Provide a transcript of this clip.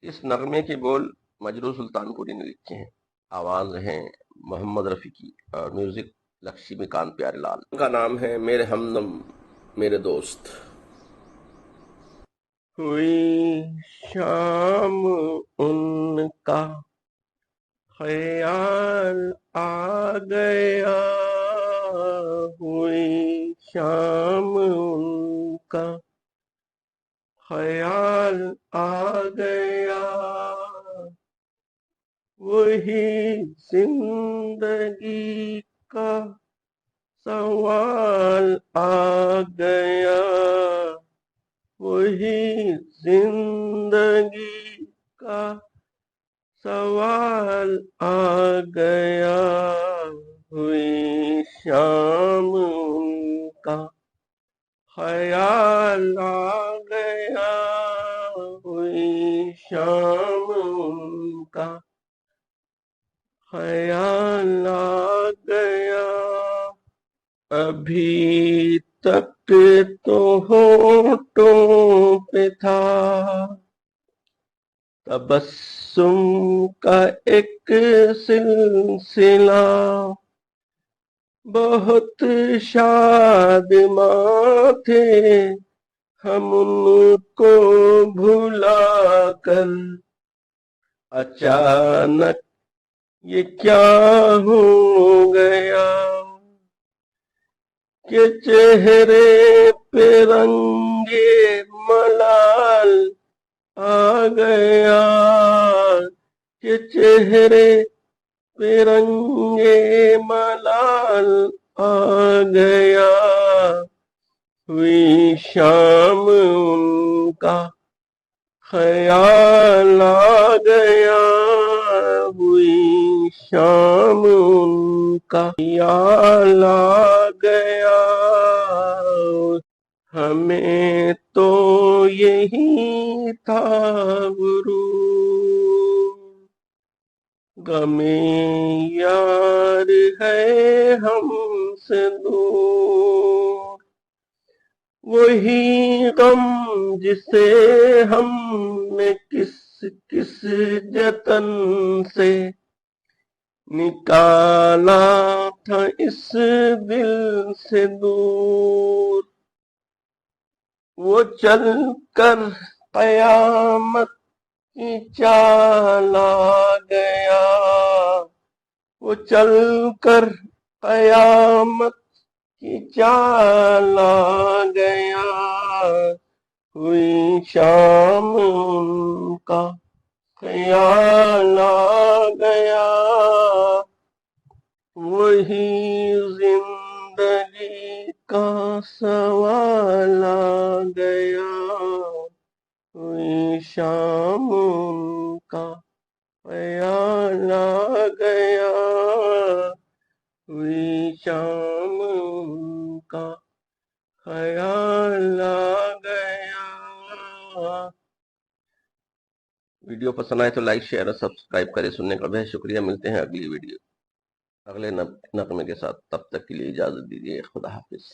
اس نغمے کے بول مجروح سلطان پوری نے لکھے ہیں، آواز ہیں محمد رفیع کی، اور میوزک لکشمی کانت پیارے لال کا نام ہے میرے ہمدم میرے دوست۔ ہوئی شام ان کا خیال آ گیا، ہوئی شام ان کا خیال آ گیا، وہی زندگی کا سوال آ گیا، وہی زندگی کا سوال آ گیا، ہوئی شام ان کا خیال آ گیا، ہوئی شام ان کا خیال آ گیا، ابھی تک تو ہونٹوں پہ تھا تبسم کا ایک سلسلہ، بہت شادماں تھے ہم ان کو بھلا کر، اچانک یہ کیا ہو گیا کہ چہرے پہ رنگ ملال آ گیا، کہ چہرے پہ رنگ ملال آ گیا، ہوئی شام ان کا خیال آ گیا، ہوئی شام ان کا خیال آ گیا، ہمیں تو یہی تھا غرور، غم یار ہے ہم سے دور، وہی غم جسے ہم نے کس کس جتن سے نکالا تھا اس دل سے دور، وہ چل کر قیامت کی چال آ گیا، وہ چل کر قیامت کی چال آ گیا، ہوئی شام ان کا خیال آ گیا، وہی زندگی کا سوال آ گیا، ہوئی شام ان کا خیال آ گیا، ہوئی شام ان کا خیال آ گیا۔ ویڈیو پسند آئے تو لائک شیئر اور سبسکرائب کریں، سننے کا بہت شکریہ، ملتے ہیں اگلی ویڈیو اگلے نغمے کے ساتھ، تب تک کے لیے اجازت دیجیے، خدا حافظ۔